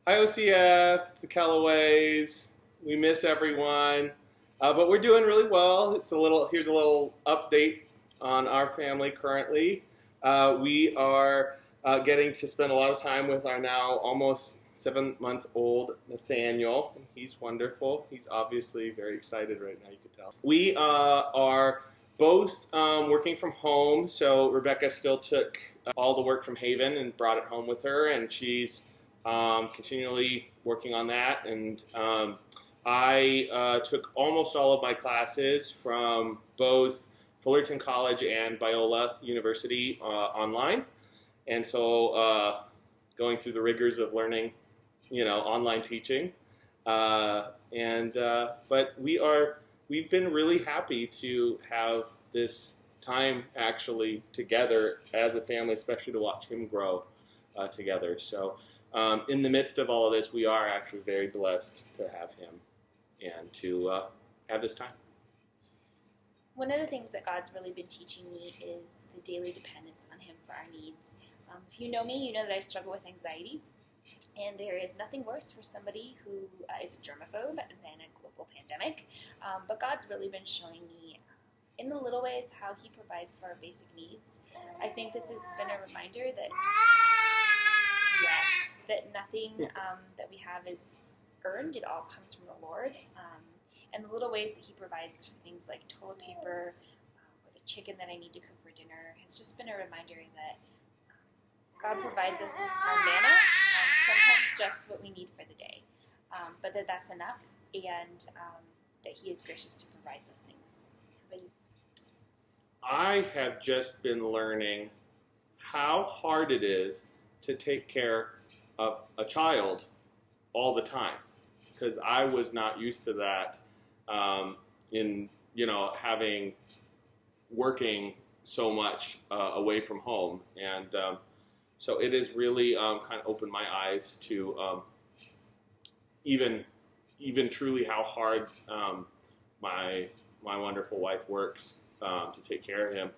Hi OCF, it's the Kellaways. We miss everyone, but we're doing really well. Here's a little update on our family currently. We are getting to spend a lot of time with our now almost 7-month-old Nathaniel. He's wonderful. He's obviously very excited right now, you could tell. We are both working from home, so Rebekah still took all the work from Haven and brought it home with her, and she's continually working on that. And I took almost all of my classes from both Fullerton College and Biola University online. And so going through the rigors of learning, online teaching. But we've been really happy to have this time actually together as a family, especially to watch him grow together. So in the midst of all of this, we are actually very blessed to have him and to have this time. One of the things that God's really been teaching me is the daily dependence on Him for our needs. If you know me, you know that I struggle with anxiety, and there is nothing worse for somebody who is a germaphobe than a global pandemic. But God's really been showing me in the little ways how He provides for our basic needs. I think this has been a reminder that that nothing that we have is earned. It all comes from the Lord. And the little ways that He provides for things like toilet paper or the chicken that I need to cook for dinner has just been a reminder that God provides us our manna, sometimes just what we need for the day, but that's enough, and that He is gracious to provide those things. How about you? I have just been learning how hard it is to take care of a child all the time, because I was not used to that working so much away from home, and so it has really kind of opened my eyes to even truly how hard my wonderful wife works to take care of him.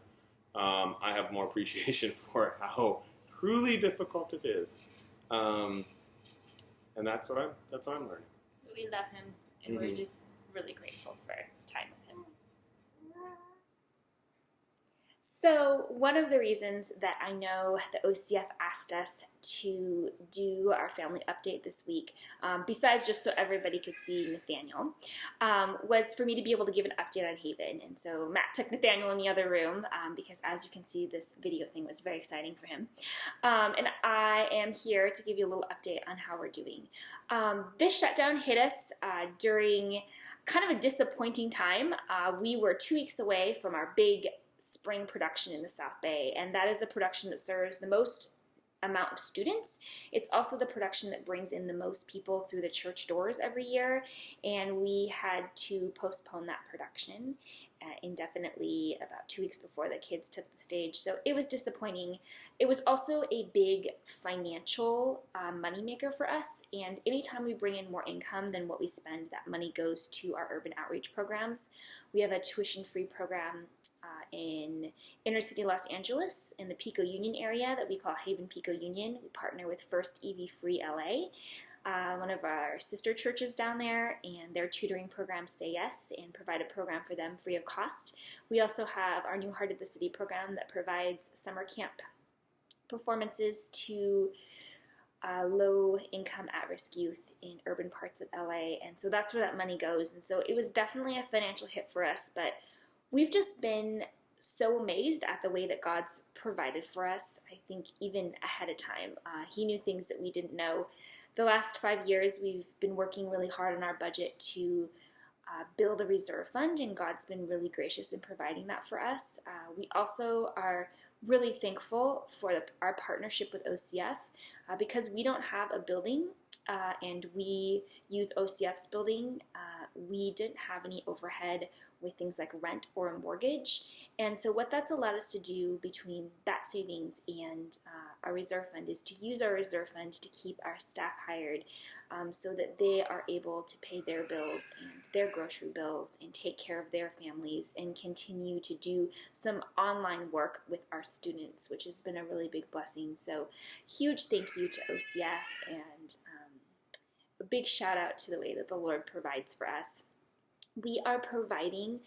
I have more appreciation for how truly difficult it is, and that's what I'm learning. We love him, and we're just really grateful for time with him. So one of the reasons that I know the OCF asked us to do our family update this week, besides just so everybody could see Nathaniel, was for me to be able to give an update on Haven. And so Matt took Nathaniel in the other room because, as you can see, this video thing was very exciting for him. And I am here to give you a little update on how we're doing. This shutdown hit us during kind of a disappointing time. We were 2 weeks away from our big spring production in the South Bay, and that is the production that serves the most amount of students. It's also the production that brings in the most people through the church doors every year, and we had to postpone that production indefinitely about 2 weeks before the kids took the stage. So it was disappointing. It was also a big financial moneymaker for us, and anytime we bring in more income than what we spend, that money goes to our urban outreach programs. We have a tuition-free program in inner city Los Angeles in the Pico Union area that we call Haven Pico Union. We partner with First EV Free LA, one of our sister churches down there, and their tutoring program Say Yes, and provide a program for them free of cost. We also have our New Heart of the City program that provides summer camp performances to low-income, at-risk youth in urban parts of LA, and so that's where that money goes. And so it was definitely a financial hit for us, but we've just been so amazed at the way that God's provided for us, I think even ahead of time. He knew things that we didn't know. The last 5 years, we've been working really hard on our budget to build a reserve fund, and God's been really gracious in providing that for us. We also are really thankful for our partnership with OCF because we don't have a building and we use OCF's building. We didn't have any overhead with things like rent or a mortgage. And so what that's allowed us to do between that savings and our reserve fund is to use our reserve fund to keep our staff hired so that they are able to pay their bills and their grocery bills and take care of their families and continue to do some online work with our students, which has been a really big blessing. So huge thank you to OCF and a big shout out to the way that the Lord provides for us. We are providing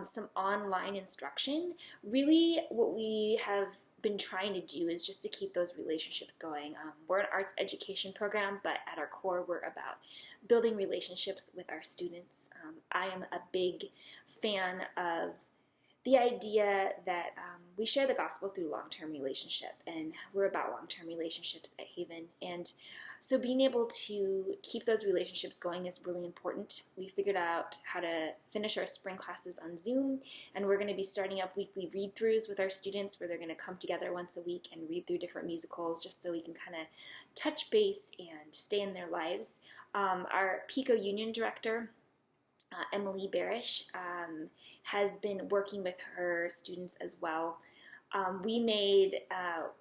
some online instruction. Really, what we have been trying to do is just to keep those relationships going. We're an arts education program, but at our core, we're about building relationships with our students. I am a big fan of the idea that we share the gospel through long-term relationship, and we're about long-term relationships at Haven. And so being able to keep those relationships going is really important. We figured out how to finish our spring classes on Zoom, and we're going to be starting up weekly read-throughs with our students where they're going to come together once a week and read through different musicals just so we can kind of touch base and stay in their lives. Our PICO Union Director, Emily Barish, has been working with her students as well. We made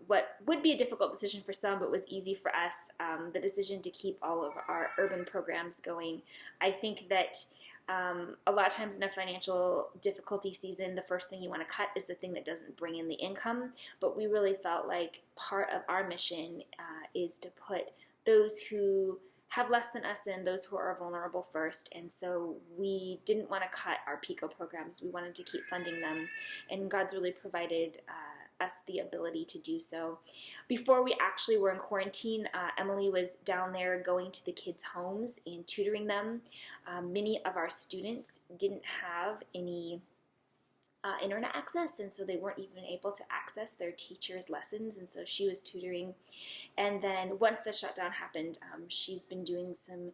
what would be a difficult decision for some, but was easy for us, the decision to keep all of our urban programs going. I think that a lot of times in a financial difficulty season, the first thing you want to cut is the thing that doesn't bring in the income, but we really felt like part of our mission is to put those who have less than us in, those who are vulnerable first, and so we didn't want to cut our PICO programs. We wanted to keep funding them, and God's really provided us the ability to do so. Before we actually were in quarantine, Emily was down there going to the kids' homes and tutoring them. Many of our students didn't have any internet access, and so they weren't even able to access their teachers' lessons, and so she was tutoring. And then once the shutdown happened, she's been doing some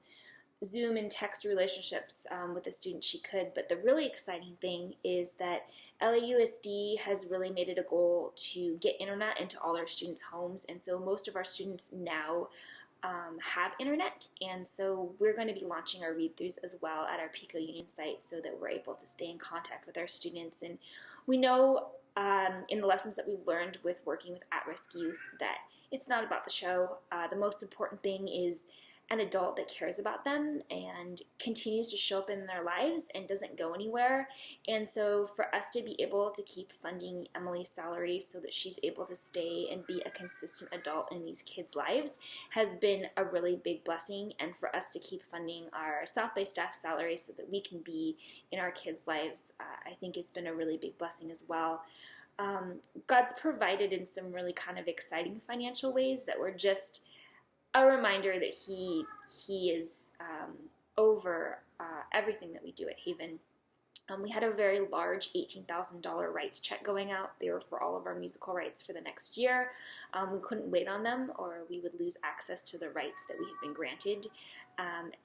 Zoom and text relationships with the students she could. But the really exciting thing is that LAUSD has really made it a goal to get internet into all our students' homes, and so most of our students now have internet, and so we're going to be launching our read-throughs as well at our PICO Union site so that we're able to stay in contact with our students. And we know in the lessons that we've learned with working with at-risk youth that it's not about the show. The most important thing is an adult that cares about them and continues to show up in their lives and doesn't go anywhere. And so for us to be able to keep funding Emily's salary so that she's able to stay and be a consistent adult in these kids' lives has been a really big blessing. And for us to keep funding our South Bay staff salary so that we can be in our kids' lives, I think it's been a really big blessing as well. God's provided in some really kind of exciting financial ways that were just a reminder that he is over everything that we do at Haven. We had a very large $18,000 rights check going out. They were for all of our musical rights for the next year. We couldn't wait on them or we would lose access to the rights that we had been granted.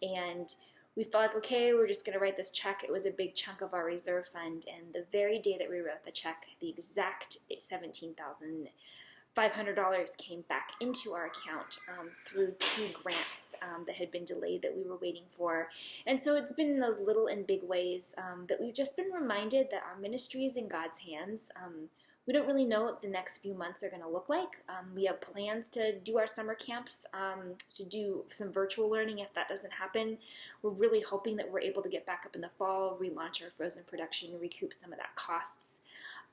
And we felt like, okay, we're just going to write this check. It was a big chunk of our reserve fund. And the very day that we wrote the check, the exact $17,500 came back into our account through 2 grants that had been delayed that we were waiting for. And so it's been in those little and big ways that we've just been reminded that our ministry is in God's hands. We don't really know what the next few months are going to look like. We have plans to do our summer camps, to do some virtual learning if that doesn't happen. We're really hoping that we're able to get back up in the fall, relaunch our Frozen production, recoup some of that costs.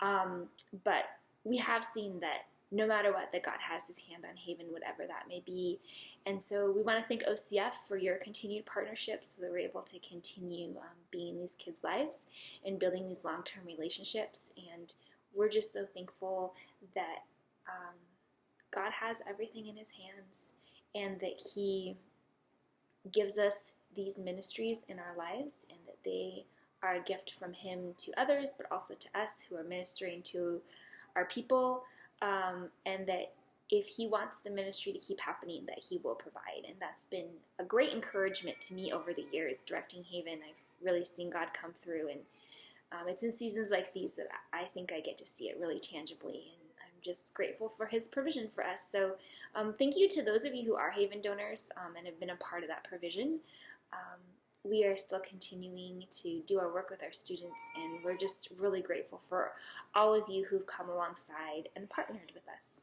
But we have seen that no matter what, that God has his hand on Haven, whatever that may be. And so we want to thank OCF for your continued partnership so that we're able to continue being in these kids' lives and building these long-term relationships. And we're just so thankful that God has everything in his hands and that he gives us these ministries in our lives and that they are a gift from him to others, but also to us who are ministering to our people. And that if he wants the ministry to keep happening, that he will provide. And that's been a great encouragement to me over the years directing Haven. I've really seen God come through, and it's in seasons like these that I think I get to see it really tangibly, and I'm just grateful for his provision for us. So thank you to those of you who are Haven donors and have been a part of that provision. We are still continuing to do our work with our students, and we're just really grateful for all of you who've come alongside and partnered with us.